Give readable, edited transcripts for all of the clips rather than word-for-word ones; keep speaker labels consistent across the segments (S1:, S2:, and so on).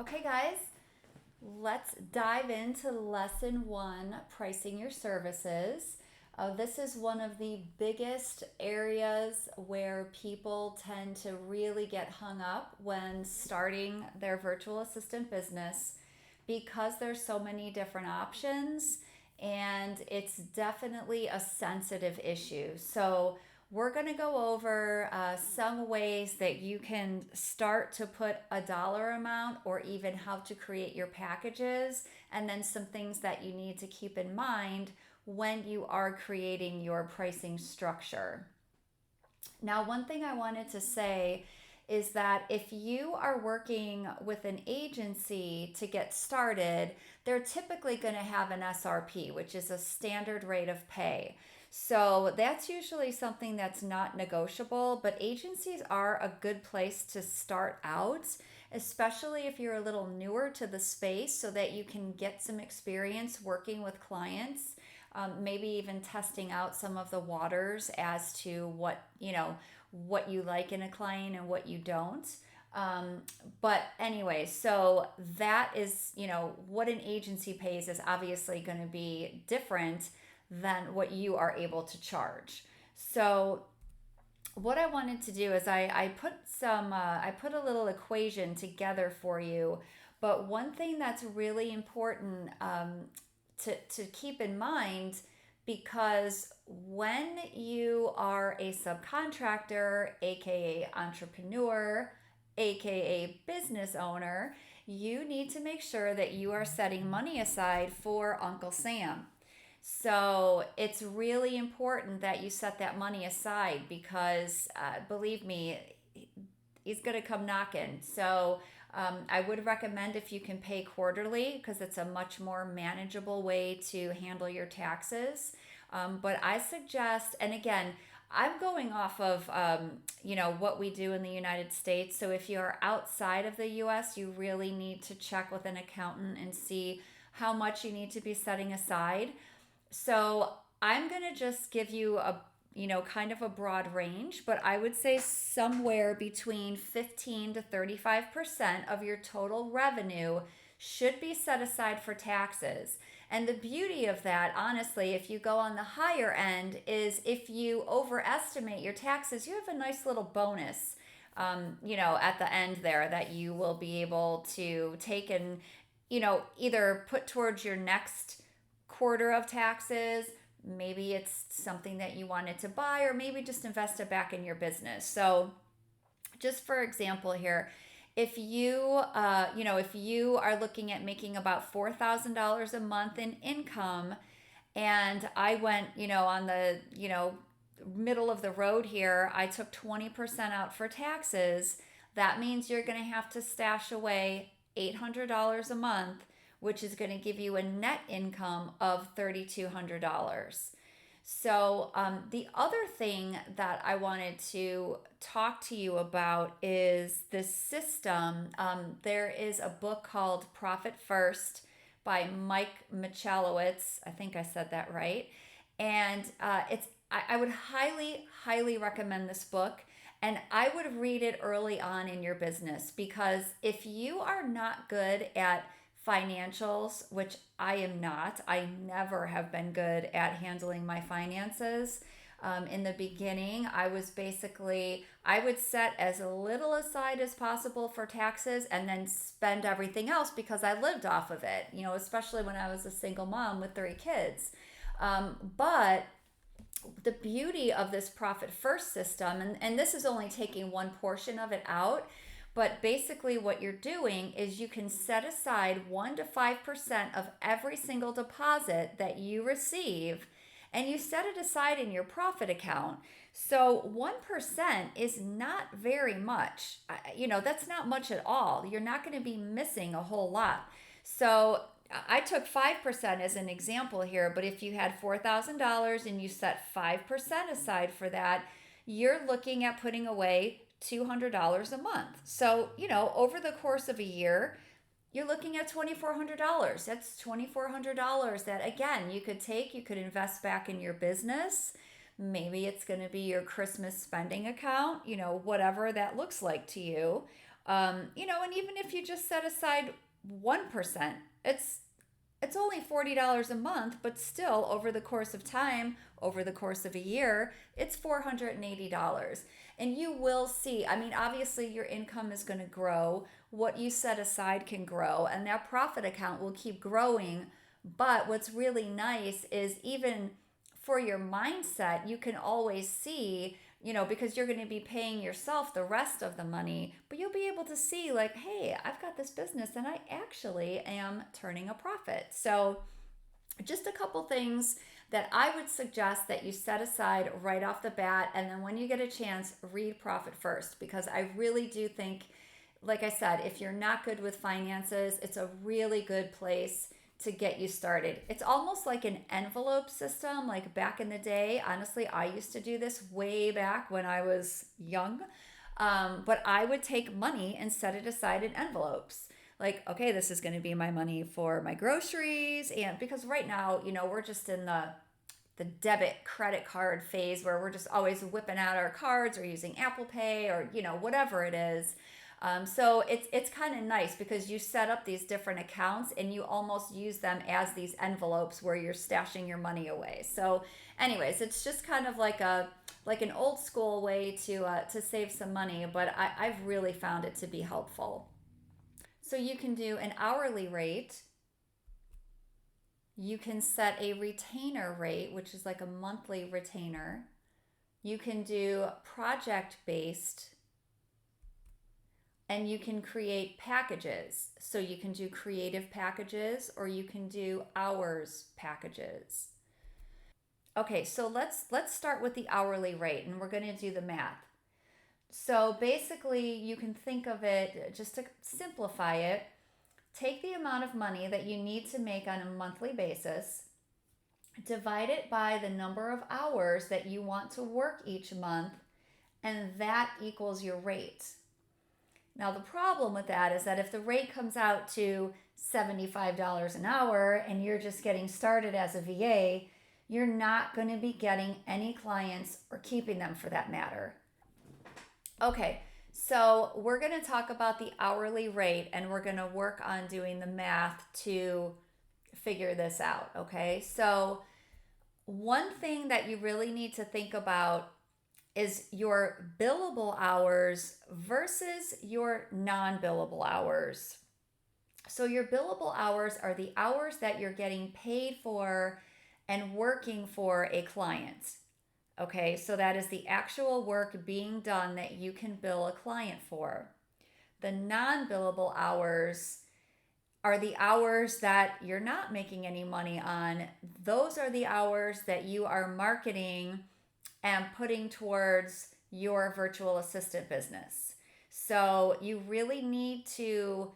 S1: Okay, guys, let's dive into lesson one, pricing your services. This is one of the biggest areas where people tend to really get hung up when starting their virtual assistant business because there's so many different options and it's definitely a sensitive issue. So, we're going to go over some ways that you can start to put a dollar amount or even how to create your packages, and then some things that you need to keep in mind when you are creating your pricing structure. Now, one thing I wanted to say is that if you are working with an agency to get started, they're typically going to have an SRP, which is a standard rate of pay. So that's usually something that's not negotiable, but agencies are a good place to start out, especially if you're a little newer to the space so that you can get some experience working with clients, maybe even testing out some of the waters as to what you like in a client and what you don't. But anyway, so that is, what an agency pays is obviously going to be different than what you are able to charge. So what I wanted to do is I put a little equation together for you. But one thing that's really important to keep in mind, because when you are a subcontractor, aka entrepreneur, aka business owner, you need to make sure that you are setting money aside for Uncle Sam. So it's really important that you set that money aside because believe me, he's going to come knocking. So I would recommend if you can pay quarterly because it's a much more manageable way to handle your taxes. But I suggest, and again, I'm going off of what we do in the United States. So if you're outside of the U.S., you really need to check with an accountant and see how much you need to be setting aside. So I'm going to just give you a kind of a broad range, but I would say somewhere between 15 to 35% of your total revenue should be set aside for taxes. And the beauty of that, honestly, if you go on the higher end, is if you overestimate your taxes, you have a nice little bonus, at the end there that you will be able to take and, either put towards your next quarter of taxes. Maybe it's something that you wanted to buy, or maybe just invest it back in your business. So, just for example, here, if you are looking at making about $4,000 a month in income, and I went, on the, middle of the road here, I took 20% out for taxes. That means you're going to have to stash away $800 a month, which is going to give you a net income of $3,200. So, the other thing that I wanted to talk to you about is this system. There is a book called Profit First by Mike Michalowicz. I think I said that right. And I would highly, highly recommend this book. And I would read it early on in your business because if you are not good at financials, which I am not. I never have been good at handling my finances. In the beginning, I would set as little aside as possible for taxes and then spend everything else because I lived off of it, especially when I was a single mom with three kids. But the beauty of this profit first system, and this is only taking one portion of it out, but basically, what you're doing is you can set aside 1 to 5% of every single deposit that you receive, and you set it aside in your profit account. So 1% is not very much. That's not much at all. You're not going to be missing a whole lot. So I took 5% as an example here, but if you had $4,000 and you set 5% aside for that, you're looking at putting away $200 a month. So, over the course of a year, you're looking at $2,400. That's $2,400 that, again, you could invest back in your business. Maybe it's going to be your Christmas spending account, whatever that looks like to you. And even if you just set aside 1%, it's only $40 a month, but still over the course of time, over the course of a year, it's $480. And you will see, I mean, obviously your income is going to grow, what you set aside can grow, and that profit account will keep growing. But what's really nice is even for your mindset, you can always see, because you're going to be paying yourself the rest of the money, but you'll be able to see, like, hey, I've got this business and I actually am turning a profit. So, just a couple things that I would suggest that you set aside right off the bat. And then when you get a chance, read Profit First, because I really do think, like I said, if you're not good with finances, it's a really good place to get you started. It's almost like an envelope system, like back in the day. Honestly, I used to do this way back when I was young. But I would take money and set it aside in envelopes. Like, okay, this is going to be my money for my groceries. And because right now, we're just in the debit credit card phase where we're just always whipping out our cards or using Apple Pay or whatever it is. So it's kind of nice because you set up these different accounts and you almost use them as these envelopes where you're stashing your money away. So, anyways, it's just kind of like an old school way to save some money, but I've really found it to be helpful. So you can do an hourly rate. You can set a retainer rate, which is like a monthly retainer. You can do project based, and you can create packages. So you can do creative packages or you can do hours packages. Okay, so let's start with the hourly rate and we're going to do the math. So basically, you can think of it, just to simplify it, take the amount of money that you need to make on a monthly basis, divide it by the number of hours that you want to work each month, and that equals your rate. Now, the problem with that is that if the rate comes out to $75 an hour and you're just getting started as a VA, you're not going to be getting any clients or keeping them for that matter. Okay, so we're going to talk about the hourly rate and we're going to work on doing the math to figure this out. Okay, so one thing that you really need to think about is your billable hours versus your non billable hours. So, your billable hours are the hours that you're getting paid for and working for a client. Okay, so that is the actual work being done that you can bill a client for. The non billable hours are the hours that you're not making any money on. Those are the hours that you are marketing and putting towards your virtual assistant business. So you really need to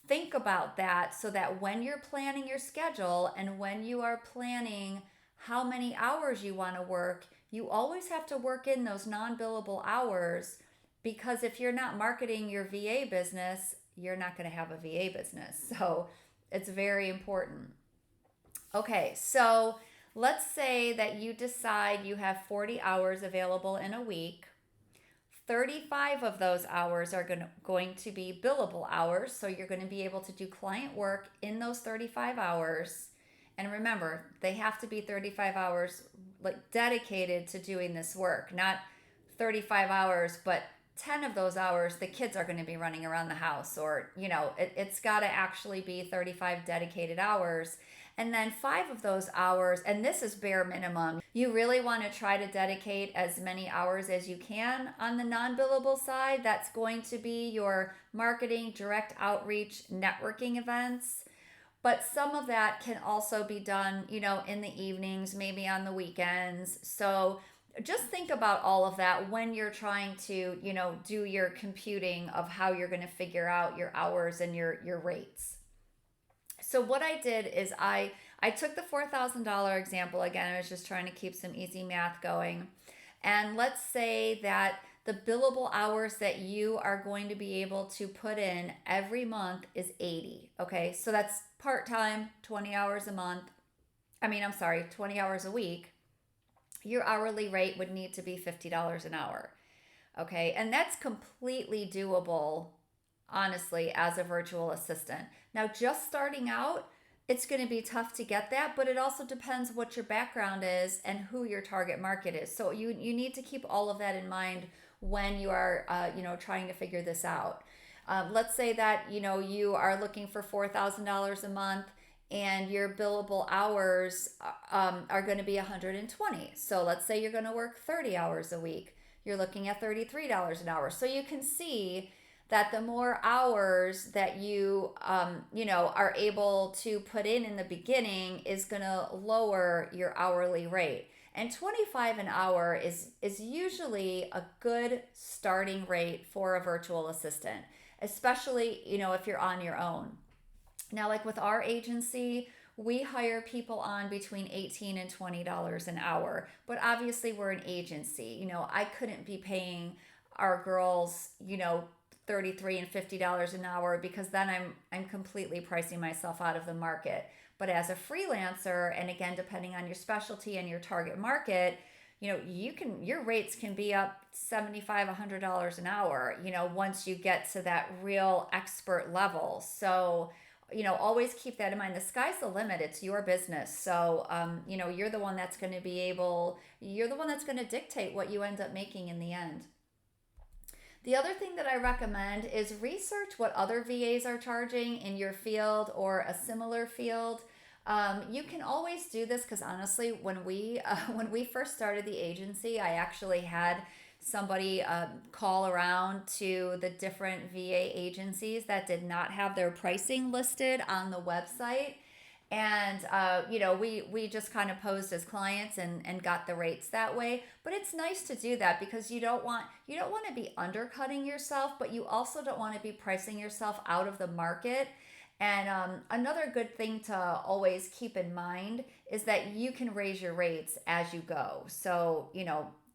S1: think about that so that when you're planning your schedule and when you are planning how many hours you want to work, you always have to work in those non billable hours, because if you're not marketing your VA business, you're not going to have a VA business. So it's very important. Okay, so let's say that you decide you have 40 hours available in a week. 35 of those hours are going to be billable hours. So you're going to be able to do client work in those 35 hours. And remember, they have to be 35 hours like dedicated to doing this work, not 35 hours, but 10 of those hours the kids are going to be running around the house, or it's got to actually be 35 dedicated hours. And then 5 of those hours, and this is bare minimum, you really want to try to dedicate as many hours as you can on the non-billable side. That's going to be your marketing, direct outreach, networking events. But some of that can also be done, in the evenings, maybe on the weekends. So just think about all of that when you're trying to, do your computing of how you're going to figure out your hours and your rates. So what I did is I took the $4,000 example. Again, I was just trying to keep some easy math going. And let's say that the billable hours that you are going to be able to put in every month is 80. Okay, so that's part-time, 20 hours a month. 20 hours a week. Your hourly rate would need to be $50 an hour. Okay, and that's completely doable honestly, as a virtual assistant. Now, just starting out, it's going to be tough to get that, but it also depends what your background is and who your target market is. So you need to keep all of that in mind when you are trying to figure this out. Let's say that you are looking for $4,000 a month and your billable hours are going to be 120. So let's say you're going to work 30 hours a week. You're looking at $33 an hour. So you can see that the more hours that are able to put in the beginning is going to lower your hourly rate. And 25 an hour is usually a good starting rate for a virtual assistant, especially if you're on your own. Now, like with our agency, we hire people on between $18 and $20 an hour, but obviously we're an agency. I couldn't be paying our girls 33 and $50 an hour, because then I'm completely pricing myself out of the market. But as a freelancer, and again, depending on your specialty and your target market, your rates can be up $75, $100 an hour, once you get to that real expert level. So always keep that in mind. The sky's the limit. It's your business. So, you're the one that's going to you're the one that's going to dictate what you end up making in the end. The other thing that I recommend is research what other VAs are charging in your field or a similar field. You can always do this, because honestly, when we first started the agency, I actually had somebody call around to the different VA agencies that did not have their pricing listed on the website. And we just kind of posed as clients and got the rates that way. But it's nice to do that, because you don't want to be undercutting yourself, but you also don't want to be pricing yourself out of the market. And another good thing to always keep in mind is that you can raise your rates as you go. So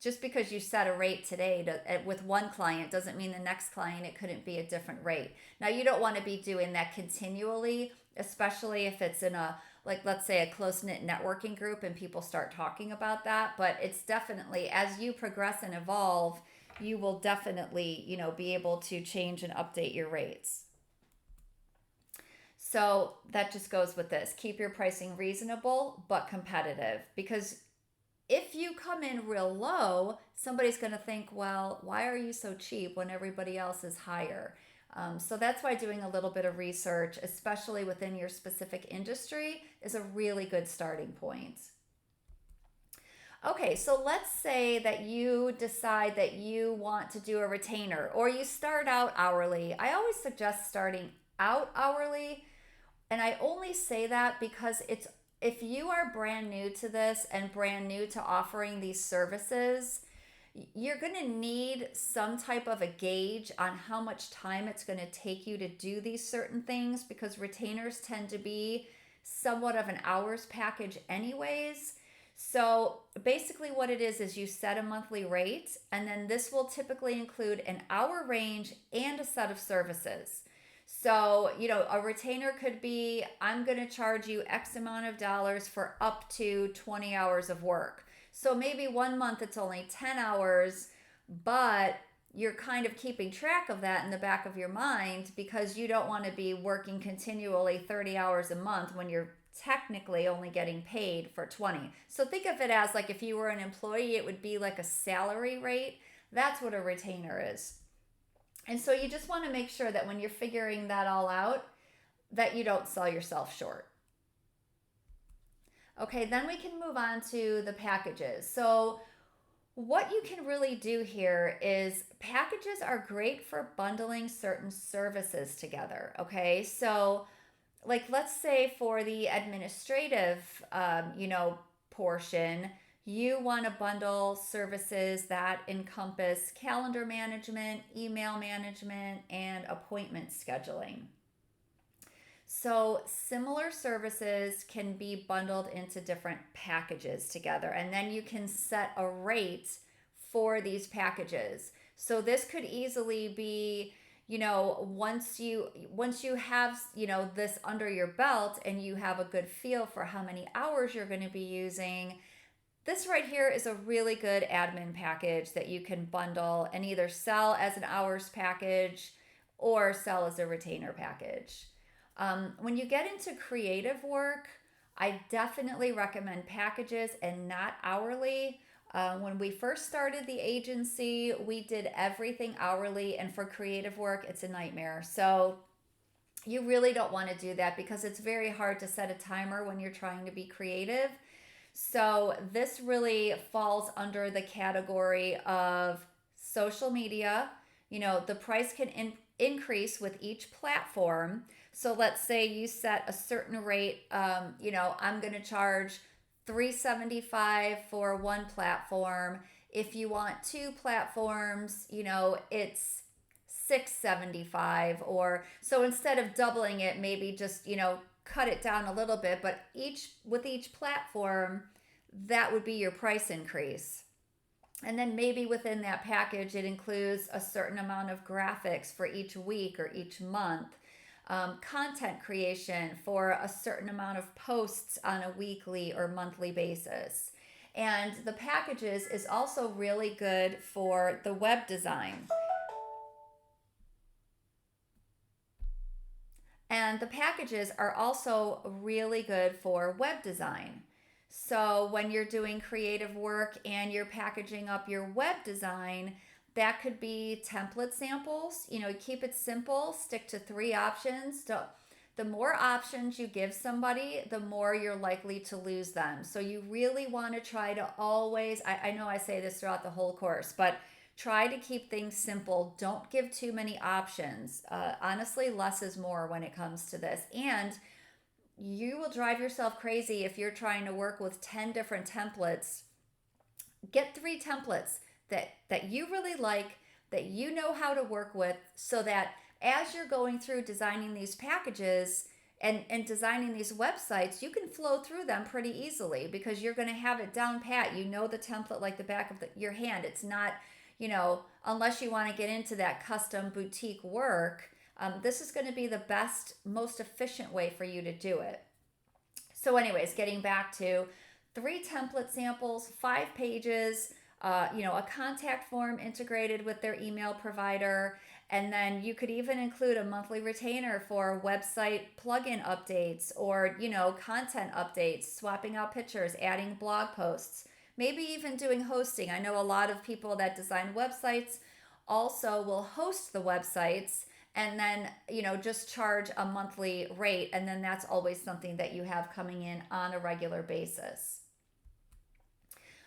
S1: just because you set a rate today with one client doesn't mean the next client it couldn't be a different rate. Now, you don't want to be doing that continually, especially if it's in let's say a close-knit networking group and people start talking about that. But it's definitely, as you progress and evolve, you will definitely be able to change and update your rates. So that just goes with this. Keep your pricing reasonable but competitive, because if you come in real low, somebody's going to think, well, why are you so cheap when everybody else is higher? So that's why doing a little bit of research, especially within your specific industry, is a really good starting point. Okay, so let's say that you decide that you want to do a retainer, or you start out hourly. I always suggest starting out hourly, and I only say that because if you are brand new to this and brand new to offering these services, you're going to need some type of a gauge on how much time it's going to take you to do these certain things, because retainers tend to be somewhat of an hours package anyways. So basically what it is you set a monthly rate, and then this will typically include an hour range and a set of services. So, a retainer could be, I'm going to charge you X amount of dollars for up to 20 hours of work. So maybe one month it's only 10 hours, but you're kind of keeping track of that in the back of your mind, because you don't want to be working continually 30 hours a month when you're technically only getting paid for 20. So think of it as like if you were an employee, it would be like a salary rate. That's what a retainer is. And so you just want to make sure that when you're figuring that all out, that you don't sell yourself short. Okay, then we can move on to the packages. So what you can really do here is packages are great for bundling certain services together. Okay, so let's say for the administrative, portion, you want to bundle services that encompass calendar management, email management, and appointment scheduling. So similar services can be bundled into different packages together, and then you can set a rate for these packages. So this could easily be, once you have, this under your belt and you have a good feel for how many hours you're going to be using, this right here is a really good admin package that you can bundle and either sell as an hours package, or sell as a retainer package. When you get into creative work, I definitely recommend packages and not hourly. When we first started the agency, we did everything hourly, and for creative work, it's a nightmare. So you really don't want to do that because it's very hard to set a timer when you're trying to be creative. So this really falls under the category of social media. The price can increase with each platform. So let's say you set a certain rate. I'm going to charge 375 for one platform. If you want two platforms, it's 675. Or so instead of doubling it, maybe just cut it down a little bit, but each platform, that would be your price increase. And then maybe within that package, it includes a certain amount of graphics for each week or each month, content creation for a certain amount of posts on a weekly or monthly basis. And the packages is also really good for the web design. And the packages are also really good for web design. So when you're doing creative work and you're packaging up your web design, that could be template samples. Keep it simple, stick to three options. The more options you give somebody, the more you're likely to lose them. So you really want to try to always, I know I say this throughout the whole course, but try to keep things simple. Don't give too many options. Honestly, less is more when it comes to this. And you will drive yourself crazy if you're trying to work with 10 different templates. Get three templates that you really like, that you know how to work with, so that as you're going through designing these packages and designing these websites, you can flow through them pretty easily because you're going to have it down pat. You know the template like the back of your hand. It's not, unless you want to get into that custom boutique work, this is going to be the best, most efficient way for you to do it. So, anyways, getting back to three template samples, 5 pages, a contact form integrated with their email provider. And then you could even include a monthly retainer for website plugin updates or, content updates, swapping out pictures, adding blog posts, maybe even doing hosting. I know a lot of people that design websites also will host the websites and then, just charge a monthly rate. And then that's always something that you have coming in on a regular basis.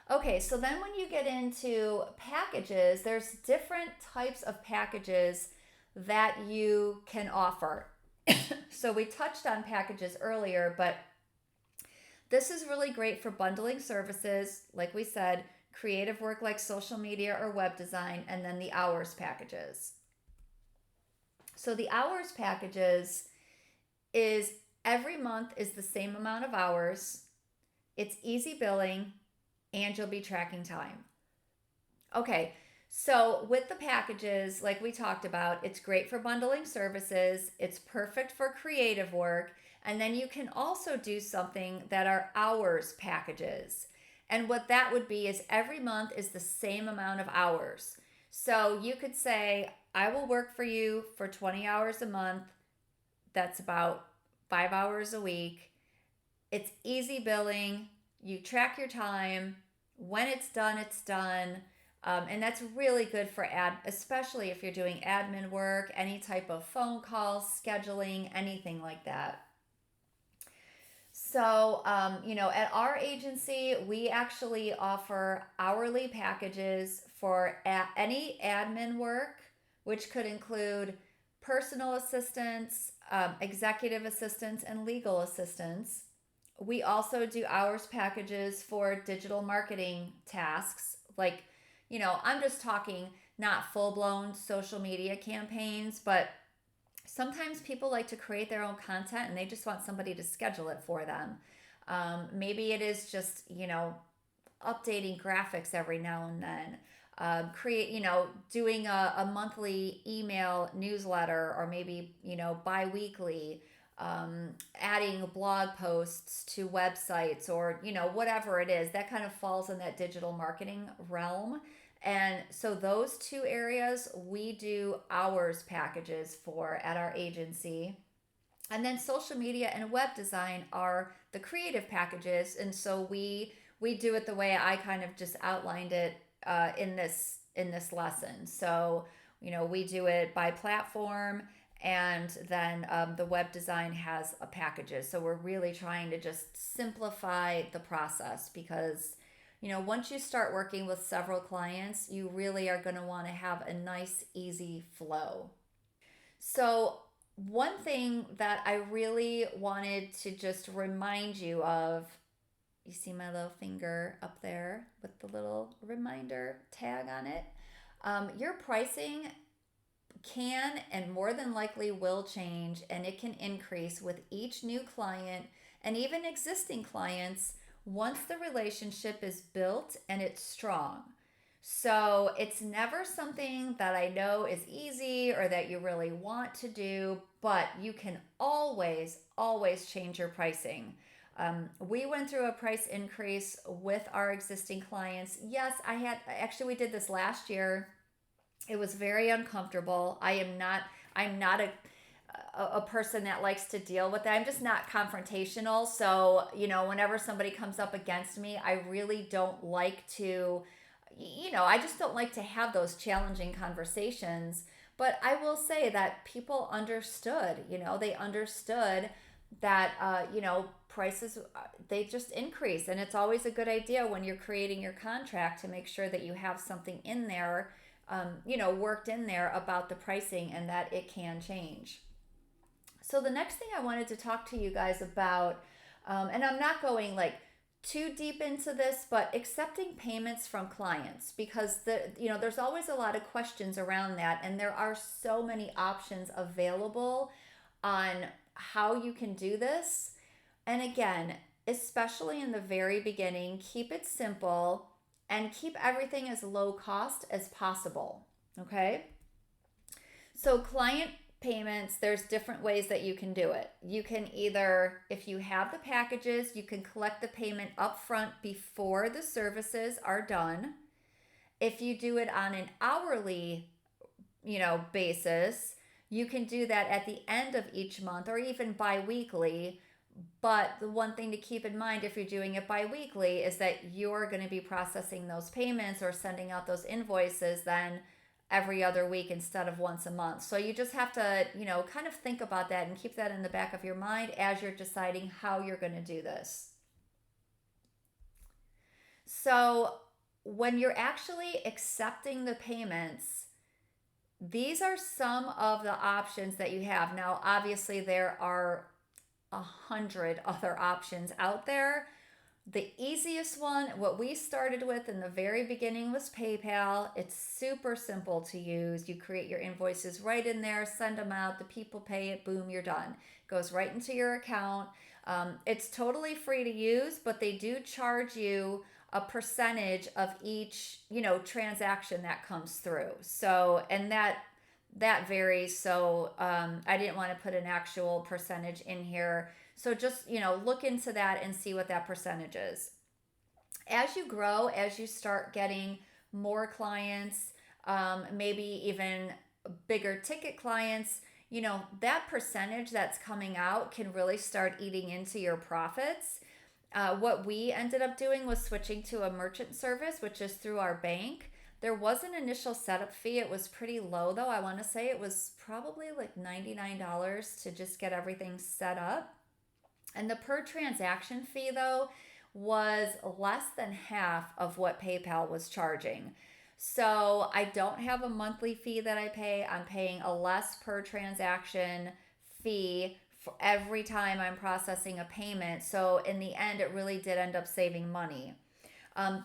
S1: Okay, so then when you get into packages, there's different types of packages that you can offer. So we touched on packages earlier, but this is really great for bundling services, like we said, creative work like social media or web design, and then the hours packages. So the hours packages is every month is the same amount of hours. It's easy billing, and you'll be tracking time. Okay, so with the packages, like we talked about, it's great for bundling services, it's perfect for creative work, and then you can also do something that are hours packages. And what that would be is every month is the same amount of hours. So you could say, I will work for you for 20 hours a month. That's about 5 hours a week. It's easy billing. You track your time. When it's done, it's done. And that's really good for especially if you're doing admin work, any type of phone calls, scheduling, anything like that. So, at our agency, we actually offer hourly packages for any admin work, which could include personal assistants, executive assistants, and legal assistants. We also do hours packages for digital marketing tasks. Like, I'm just talking not full blown social media campaigns, but sometimes people like to create their own content and they just want somebody to schedule it for them. Maybe it is just, updating graphics every now and then. Doing a monthly email newsletter, or maybe, bi-weekly, adding blog posts to websites, or, whatever it is that kind of falls in that digital marketing realm. And so those two areas we do hours packages for at our agency. And then social media and web design are the creative packages. And so we do it the way I kind of just outlined it in this lesson. So we do it by platform, and then the web design has a packages. So we're really trying to just simplify the process because once you start working with several clients, you really are going to want to have a nice, easy flow. So, one thing that I really wanted to just remind you of, you see my little finger up there with the little reminder tag on it. Your pricing can and more than likely will change, and it can increase with each new client and even existing clients once the relationship is built and it's strong. So it's never something that I know is easy or that you really want to do, but you can always, always change your pricing. We went through a price increase with our existing clients. Yes, we did this last year. It was very uncomfortable. I'm not a person that likes to deal with that. I'm just not confrontational. So, whenever somebody comes up against me, I really don't like to, I just don't like to have those challenging conversations. But I will say that people understood, they understood that, prices, they just increase. And it's always a good idea when you're creating your contract to make sure that you have something in there, worked in there about the pricing and that it can change. So the next thing I wanted to talk to you guys about, and I'm not going like too deep into this, but accepting payments from clients, because there's always a lot of questions around that, and there are so many options available on how you can do this. And again, especially in the very beginning, keep it simple and keep everything as low cost as possible. Okay? So, client payments, there's different ways that you can do it. You can either, if you have the packages, you can collect the payment upfront before the services are done. If you do it on an hourly, basis, you can do that at the end of each month or even bi-weekly. But the one thing to keep in mind if you're doing it bi-weekly is that you're going to be processing those payments or sending out those invoices then every other week instead of once a month. So you just have to, kind of think about that and keep that in the back of your mind as you're deciding how you're going to do this. So when you're actually accepting the payments, these are some of the options that you have. Now, obviously, there are 100 other options out there. The easiest one, what we started with in the very beginning, was PayPal. It's super simple to use. You create your invoices right in there, send them out, the people pay it, boom, you're done. It goes right into your account. It's totally free to use, but they do charge you a percentage of each, transaction that comes through. So, and that varies. So I didn't want to put an actual percentage in here. So just, look into that and see what that percentage is. As you grow, as you start getting more clients, maybe even bigger ticket clients, that percentage that's coming out can really start eating into your profits. What we ended up doing was switching to a merchant service, which is through our bank. There was an initial setup fee. It was pretty low, though. I want to say it was probably like $99 to just get everything set up. And the per transaction fee, though, was less than half of what PayPal was charging. So I don't have a monthly fee that I pay. I'm paying a less per transaction fee for every time I'm processing a payment. So in the end, it really did end up saving money.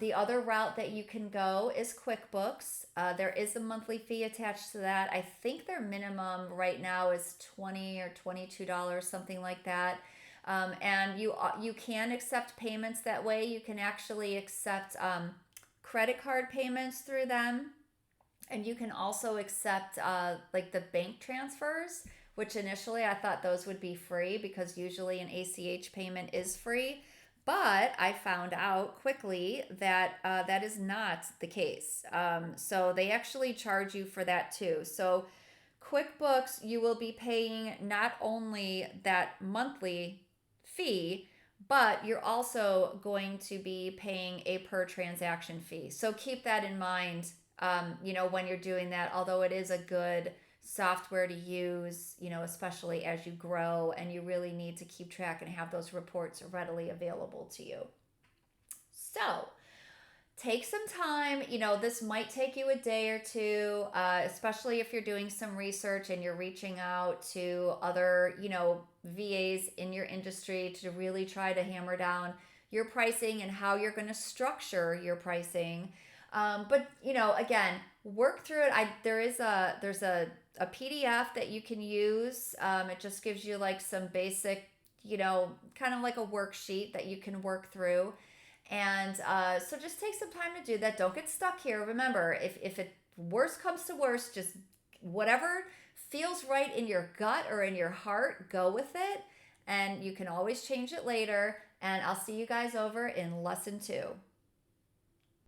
S1: The other route that you can go is QuickBooks. There is a monthly fee attached to that. I think their minimum right now is $20 or $22, something like that. And you can accept payments that way. You can actually accept credit card payments through them, and you can also accept like the bank transfers, which initially I thought those would be free because usually an ACH payment is free. But I found out quickly that that is not the case. So they actually charge you for that too. So QuickBooks, you will be paying not only that monthly fee, but you're also going to be paying a per transaction fee. So keep that in mind, when you're doing that, although it is a good software to use, especially as you grow and you really need to keep track and have those reports readily available to you. So, take some time. This might take you a day or two, especially if you're doing some research and you're reaching out to other, VAs in your industry to really try to hammer down your pricing and how you're going to structure your pricing. But again, work through it. There's a PDF that you can use. It just gives you like some basic, kind of like a worksheet that you can work through. And so just take some time to do that. Don't get stuck here. Remember, if it worst comes to worst, just whatever feels right in your gut or in your heart, go with it. And you can always change it later. And I'll see you guys over in lesson 2.